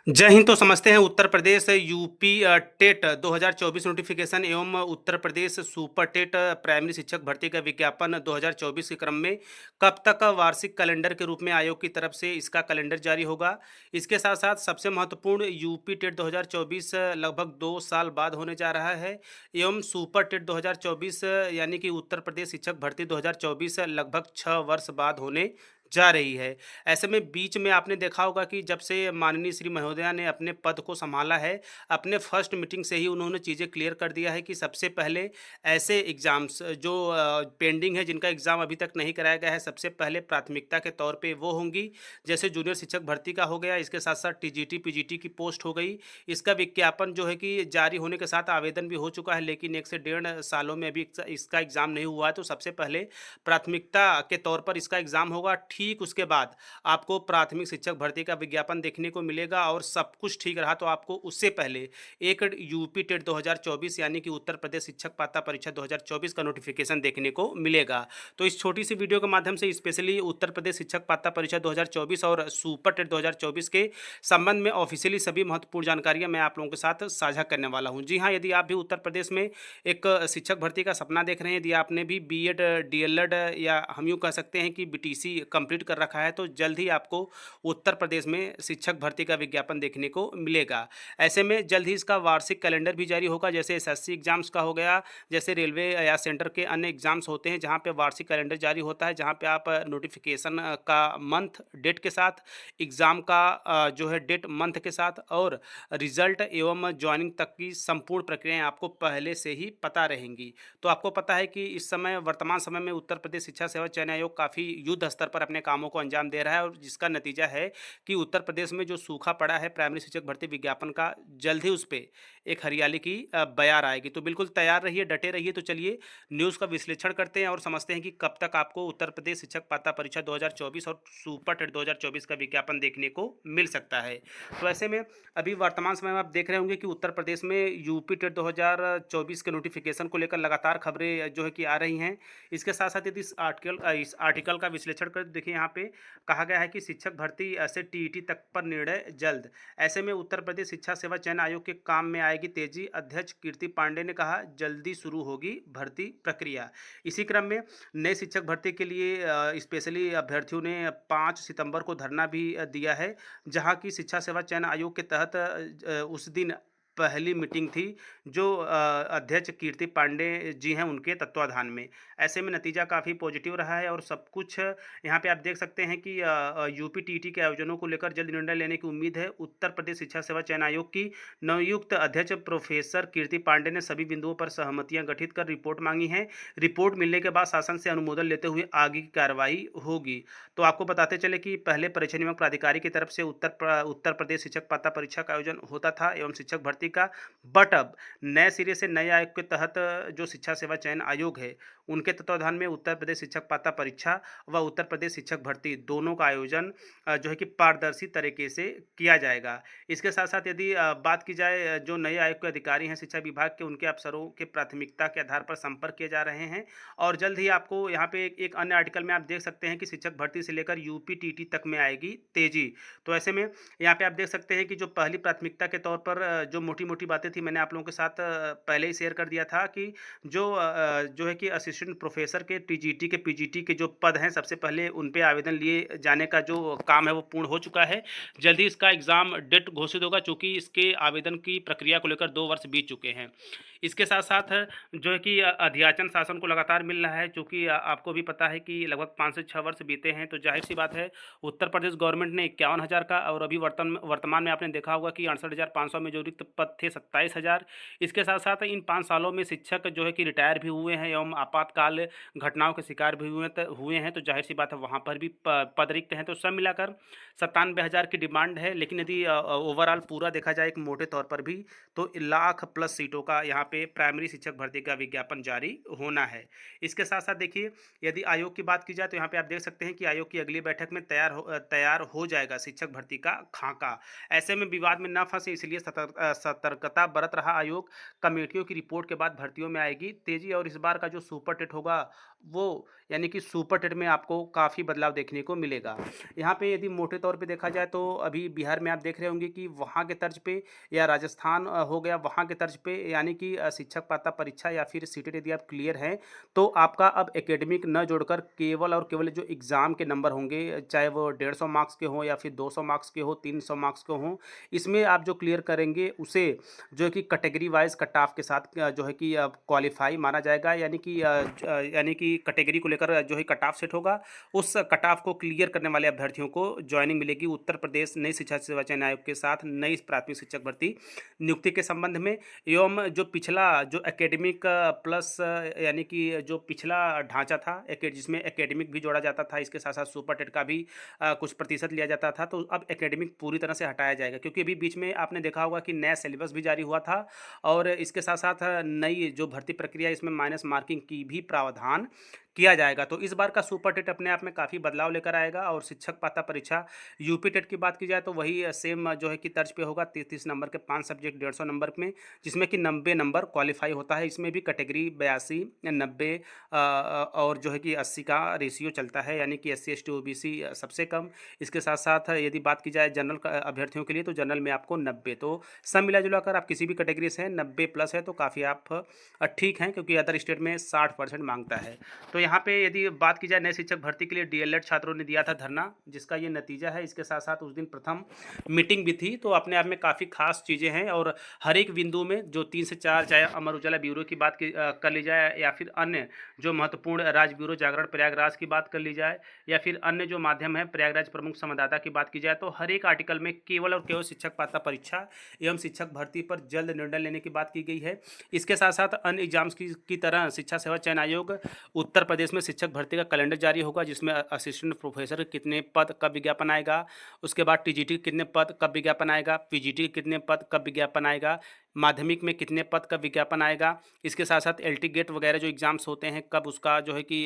जय हिंद। तो समझते हैं Uttar Pradesh UP TET 2024 notification एवं Uttar Pradesh super TET primary शिक्षक भर्ती का विज्ञापन 2024 के क्रम में कब तक वार्षिक कैलेंडर के रूप में आयोग की तरफ से इसका कैलेंडर जारी होगा। इसके साथ साथ सबसे महत्वपूर्ण यूपी टेट 2024 लगभग 2 साल बाद होने जा रहा है एवं सुपर टेट 2024 यानी कि उत्तर प्रदेश शिक्षक भर्ती 2024 लगभग 6 वर्ष बाद होने जा रही है। ऐसे में बीच में आपने देखा होगा कि जब से माननीय श्री महोदया ने अपने पद को संभाला है, अपने फर्स्ट मीटिंग से ही उन्होंने चीज़ें क्लियर कर दिया है कि सबसे पहले ऐसे एग्ज़ाम्स जो पेंडिंग है, जिनका एग्ज़ाम अभी तक नहीं कराया गया है, सबसे पहले प्राथमिकता के तौर पे वो होंगी। जैसे जूनियर शिक्षक भर्ती का हो गया, इसके साथ-साथ टीजीटी, पीजीटी की पोस्ट हो गई। इसका विज्ञापन जो है कि जारी होने के साथ आवेदन भी हो चुका है, लेकिन 1 से डेढ़ सालों में अभी इसका एग्ज़ाम नहीं हुआ है, तो सबसे पहले प्राथमिकता के तौर पर इसका एग्ज़ाम होगा। ठीक उसके बाद आपको प्राथमिक शिक्षक भर्ती का विज्ञापन देखने को मिलेगा और सब कुछ ठीक रहा तो आपको उससे पहले एक यूपी टेट 2024 यानी कि उत्तर प्रदेश शिक्षक पात्रता परीक्षा 2024 का नोटिफिकेशन देखने को मिलेगा। तो इस छोटी सी वीडियो के माध्यम से स्पेशली उत्तर प्रदेश शिक्षक पात्रता परीक्षा 2024 और सुपर टेट 2024 के संबंध में ऑफिशियली सभी महत्वपूर्ण जानकारियां मैं आप लोगों के साथ साझा करने वाला हूं। जी हाँ, यदि आप भी उत्तर प्रदेश में एक शिक्षक भर्ती का सपना देख रहे हैं, यदि आपने भी बीएड, डीएलएड या हम यूँ कह सकते हैं कि बीटीसी कंप्लीट कर रखा है, तो जल्द ही आपको उत्तर प्रदेश में शिक्षक भर्ती का विज्ञापन देखने को मिलेगा। ऐसे में जल्द ही इसका वार्षिक कैलेंडर भी जारी होगा, जैसे एसएससी एग्जाम्स का हो गया, जैसे रेलवे या सेंटर के अन्य एग्जाम्स होते हैं जहाँ पे वार्षिक कैलेंडर जारी होता है, जहाँ पे आप नोटिफिकेशन का मंथ डेट के साथ, एग्ज़ाम का जो है डेट मंथ के साथ और रिजल्ट एवं जॉइनिंग तक की संपूर्ण प्रक्रियाएं आपको पहले से ही पता रहेंगी। तो आपको पता है कि इस समय वर्तमान समय में उत्तर प्रदेश शिक्षा सेवा चयन आयोग काफ़ी युद्ध स्तर पर अपने कामों को अंजाम दे रहा है और जिसका नतीजा है कि उत्तर प्रदेश में जो सूखा पड़ा है प्राइमरी शिक्षक भर्ती विज्ञापन का, जल्द ही उस पर एक हरियाली की बयार आएगी। तो बिल्कुल तैयार रहिए, डटे रहिए। तो चलिए न्यूज़ का विश्लेषण करते हैं और समझते हैं कि कब तक आपको उत्तर प्रदेश शिक्षक पात्रता परीक्षा 2024 और सुपर टेट 2024 का विज्ञापन देखने को मिल सकता है। तो ऐसे में अभी वर्तमान समय में आप देख रहे होंगे कि उत्तर प्रदेश में यूपी टेट 2024 के नोटिफिकेशन को लेकर लगातार खबरें जो है कि आ रही हैं। इसके साथ साथ यदि इस आर्टिकल का विश्लेषण कर देखिए, यहाँ पे कहा गया है कि शिक्षक भर्ती से टीईटी तक पर निर्णय जल्द। ऐसे में उत्तर प्रदेश शिक्षा सेवा चयन आयोग के काम में आएगी तेजी। अध्यक्ष कीर्ति पांडे ने कहा जल्दी शुरू होगी भर्ती प्रक्रिया। इसी क्रम में नए शिक्षक भर्ती के लिए स्पेशली अभ्यर्थियों ने 5 सितंबर को धरना भी दिया है, जहां की शिक्षा सेवा चयन आयोग के तहत उस दिन पहली मीटिंग थी जो अध्यक्ष कीर्ति पांडे जी हैं उनके तत्वाधान में। ऐसे में नतीजा काफ़ी पॉजिटिव रहा है और सब कुछ यहाँ पे आप देख सकते हैं कि यूपी टीईटी के आयोजनों को लेकर जल्द निर्णय लेने की उम्मीद है। उत्तर प्रदेश शिक्षा सेवा चयन आयोग की नवनियुक्त अध्यक्ष प्रोफेसर कीर्ति पांडे ने सभी बिंदुओं पर सहमतियां गठित कर रिपोर्ट मांगी है। रिपोर्ट मिलने के बाद शासन से अनुमोदन लेते हुए आगे की कार्रवाई होगी। तो आपको बताते चले कि पहले परीक्षा नियामक प्राधिकारी की तरफ से उत्तर प्रदेश शिक्षक पात्रता परीक्षा का आयोजन होता था एवं शिक्षक भर्ती का, बट अब नए सिरे से नए आयोग के तहत जो शिक्षा सेवा चयन आयोग है उनके तत्वाधान में उत्तर प्रदेश शिक्षक पात्रता परीक्षा व उत्तर प्रदेश शिक्षक भर्ती दोनों का आयोजन जो है कि पारदर्शी तरीके से किया जाएगा। इसके साथ साथ यदि बात की जाए जो नए आयोग के अधिकारी हैं शिक्षा विभाग के, उनके अफसरों के प्राथमिकता के आधार पर संपर्क किए जा रहे हैं और जल्द ही आपको यहाँ पे एक अन्य आर्टिकल में आप देख सकते हैं कि शिक्षक भर्ती से लेकर यूपी टीटी तक में आएगी तेजी। तो ऐसे में यहाँ पे आप देख सकते हैं कि जो पहली प्राथमिकता के तौर पर जो मोटी मोटी बातें थी मैंने आप लोगों के साथ पहले ही शेयर कर दिया था कि जो है कि असिस्टेंट प्रोफेसर के टीजीटी के पीजीटी के जो पद हैं सबसे पहले उन पे आवेदन लिए जाने का जो काम है वो पूर्ण हो चुका है। जल्दी इसका एग्ज़ाम डेट घोषित होगा, चूँकि इसके आवेदन की प्रक्रिया को लेकर 2 वर्ष बीत चुके हैं। इसके साथ साथ जो है कि अध्याचन शासन को लगातार मिल रहा है, चूँकि आपको भी पता है कि लगभग 5 से 6 वर्ष बीते हैं, तो जाहिर-सी बात है उत्तर प्रदेश गवर्नमेंट ने 51,000 का और अभी वर्तमान में आपने देखा होगा कि 68,500 में जो रिक्त पद थे 27,000। इसके साथ-साथ इन 5 सालों में शिक्षक जो है कि रिटायर भी हुए हैं एवं आपातकाल घटनाओं के शिकार भी हुए हैं, तो जाहिर-सी बात है वहाँ पर भी पद रिक्त हैं। तो सब मिलाकर 97,000 की डिमांड है, लेकिन यदि ओवरऑल पूरा देखा जाए एक मोटे तौर पर भी, तो लाख प्लस सीटों का यहाँ पे प्राइमरी शिक्षक भर्ती का विज्ञापन जारी होना है। इसके साथ साथ देखिए, यदि आयोग की बात की जाए तो यहाँ पे आप देख सकते हैं कि आयोग की अगली बैठक में तैयार हो जाएगा शिक्षक भर्ती का खाका। ऐसे में विवाद में न फंसे इसलिए सतर्कता बरत रहा आयोग। कमेटियों की रिपोर्ट के बाद भर्तियों में आएगी तेजी और इस बार का जो सुपर टेट होगा वो यानी कि सुपर टेट में आपको काफ़ी बदलाव देखने को मिलेगा। यहाँ पे यदि मोटे तौर पे देखा जाए तो अभी बिहार में आप देख रहे होंगे कि वहाँ के तर्ज पे या राजस्थान हो गया वहाँ के तर्ज पे यानी कि शिक्षक पात्रता परीक्षा या फिर सीटेट यदि आप क्लियर हैं तो आपका अब एकेडमिक न जोड़कर केवल और केवल जो एग्ज़ाम के नंबर होंगे, चाहे वो 150 मार्क्स के हों या फिर 200 मार्क्स के हो, 300 मार्क्स के हों, इसमें आप जो क्लियर करेंगे उसे जो है कि कैटेगरी वाइज़ कट ऑफ के साथ जो है कि क्वालीफाई माना जाएगा, यानी कि यानी कि कैटेगरी को लेकर जो है कट ऑफ सेट होगा। उस कट ऑफ को क्लियर करने वाले अभ्यर्थियों को जॉइनिंग मिलेगी उत्तर प्रदेश नई शिक्षा सेवा चयन आयोग के साथ नई प्राथमिक शिक्षक भर्ती नियुक्ति के संबंध में। एवं जो पिछला जो एकेडमिक प्लस यानी कि जो पिछला ढांचा था जिसमें एकेडमिक भी जोड़ा जाता था, इसके साथ साथ सुपर टेट का भी कुछ प्रतिशत लिया जाता था, तो अब एकेडमिक पूरी तरह से हटाया जाएगा, क्योंकि अभी बीच में आपने देखा होगा कि नया सिलेबस भी जारी हुआ था और इसके साथ साथ नई जो भर्ती प्रक्रिया इसमें माइनस मार्किंग की भी प्रावधान किया जाएगा। तो इस बार का सुपर टेट अपने आप में काफ़ी बदलाव लेकर आएगा। और शिक्षक पात्रता परीक्षा यूपी टेट की बात की जाए तो वही सेम जो है कि तर्ज पे होगा, 30-30 नंबर के 5 सब्जेक्ट 150 नंबर में, जिसमें कि 90 नंबर क्वालिफाई होता है। इसमें भी कैटेगरी 82, 90 और जो है कि 80 का रेशियो चलता है, यानी कि SC ST OBC सबसे कम। इसके साथ साथ यदि बात की जाए जनरल अभ्यर्थियों के लिए तो जनरल में आपको 90, तो सब मिला जुला कर आप किसी भी कैटेगरी से हैं 90 प्लस है तो काफ़ी आप ठीक हैं, क्योंकि अदर स्टेट में 60% मांगता है। तो यहाँ पे यदि बात की जाए नए शिक्षक भर्ती के लिए DLED छात्रों ने दिया था धरना, जिसका ये नतीजा है। इसके साथ साथ उस दिन प्रथम मीटिंग भी थी, तो अपने आप में काफ़ी खास चीज़ें हैं और हर एक बिंदु में जो 3 से 4, चाहे अमर उजाला ब्यूरो की बात कर ली जाए या फिर अन्य जो महत्वपूर्ण राज ब्यूरो जागरण प्रयागराज की बात कर ली जाए या फिर अन्य जो माध्यम है प्रयागराज प्रमुख संवाददाता की बात की जाए, तो हर एक आर्टिकल में केवल और केवल शिक्षक पात्रता परीक्षा एवं शिक्षक भर्ती पर जल्द निर्णय लेने की बात की गई है। इसके साथ साथ अन्य एग्जाम्स की तरह शिक्षा सेवा चयन आयोग उत्तर प्रदेश में शिक्षक भर्ती का कैलेंडर जारी होगा, जिसमें असिस्टेंट प्रोफेसर कितने पद कब विज्ञापन आएगा, उसके बाद TGT कितने पद कब विज्ञापन आएगा, PGT कितने पद कब विज्ञापन आएगा, माध्यमिक में कितने पद का विज्ञापन आएगा। इसके साथ साथ LT गेट वगैरह जो एग्ज़ाम्स होते हैं कब उसका जो है कि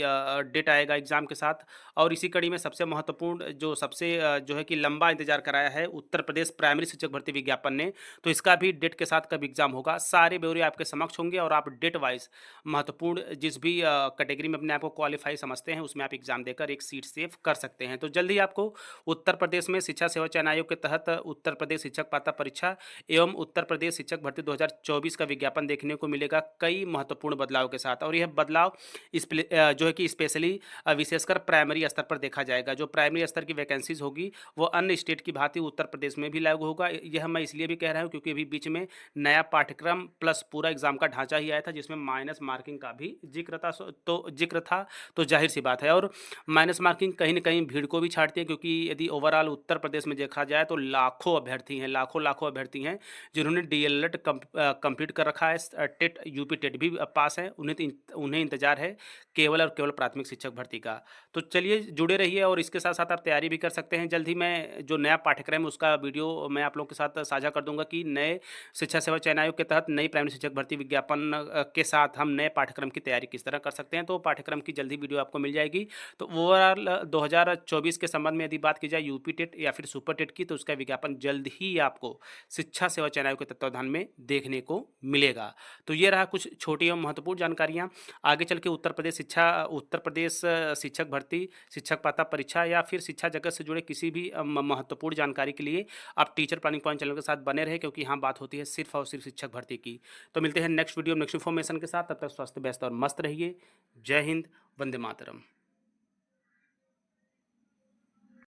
डेट आएगा एग्ज़ाम के साथ। और इसी कड़ी में सबसे महत्वपूर्ण जो सबसे जो है कि लंबा इंतजार कराया है उत्तर प्रदेश प्राइमरी शिक्षक भर्ती विज्ञापन ने, तो इसका भी डेट के साथ कब एग्ज़ाम होगा, सारे ब्यौरे आपके समक्ष होंगे और आप डेट वाइज महत्वपूर्ण जिस भी कैटेगरी में अपने आप को क्वालिफाई समझते हैं उसमें आप एग्ज़ाम देकर एक सीट सेव कर सकते हैं। तो जल्द ही आपको उत्तर प्रदेश में शिक्षा सेवा चयन आयोग के तहत उत्तर प्रदेश शिक्षक पात्रता परीक्षा एवं उत्तर प्रदेश शिक्षक भर्ती 2024 का विज्ञापन देखने को मिलेगा कई महत्वपूर्ण बदलाव के साथ। और यह बदलाव जो है कि स्पेशली विशेषकर प्राइमरी स्तर पर देखा जाएगा। जो प्राइमरी स्तर की वैकेंसीज होगी वो अन्य स्टेट की भांति उत्तर प्रदेश में भी लागू होगा। यह मैं इसलिए भी कह रहा हूँ क्योंकि अभी बीच में नया पाठ्यक्रम प्लस पूरा एग्जाम का ढांचा ही आया था, जिसमें माइनस मार्किंग का भी जिक्र था, तो जाहिर सी बात है। और माइनस मार्किंग कहीं ना कहीं भीड़ को भी छाड़ती है, क्योंकि यदि ओवरऑल उत्तर प्रदेश में देखा जाए तो लाखों अभ्यर्थी हैं, लाखों अभ्यर्थी हैं जिन्होंने DLED कंप्लीट कर रखा है, टेट यूपी टेट भी पास है, उन्हें इंतजार है केवल और केवल प्राथमिक शिक्षक भर्ती का। तो चलिए जुड़े रहिए और इसके साथ साथ आप तैयारी भी कर सकते हैं। जल्द ही मैं जो नया पाठ्यक्रम है उसका वीडियो मैं आप लोगों के साथ साझा कर दूंगा कि नए शिक्षा सेवा चयन आयोग के तहत नई प्राइमरी शिक्षक भर्ती विज्ञापन के साथ हम नए पाठ्यक्रम की तैयारी किस तरह कर सकते हैं। तो पाठ्यक्रम की जल्दी वीडियो आपको मिल जाएगी। तो ओवरऑल 2024 के संबंध में यदि बात की जाए यूपी टेट या फिर सुपर टेट की, तो उसका विज्ञापन जल्द ही आपको शिक्षा सेवा चयन आयोग के तत्वावधान में देखने को मिलेगा। तो ये रहा कुछ छोटी एवं महत्वपूर्ण जानकारियाँ। आगे चल के उत्तर प्रदेश शिक्षक भर्ती, शिक्षक पात्रता परीक्षा या फिर शिक्षा जगत से जुड़े किसी भी महत्वपूर्ण जानकारी के लिए आप टीचर प्लानिंग पॉइंट चैनल के साथ बने रहे, क्योंकि यहाँ बात होती है सिर्फ और सिर्फ शिक्षक भर्ती की। तो मिलते हैं नेक्स्ट वीडियो नेक्स्ट इन्फॉर्मेशन के साथ, तब तक स्वस्थ व्यस्त और मस्त रहिए। जय हिंद, वंदे मातरम।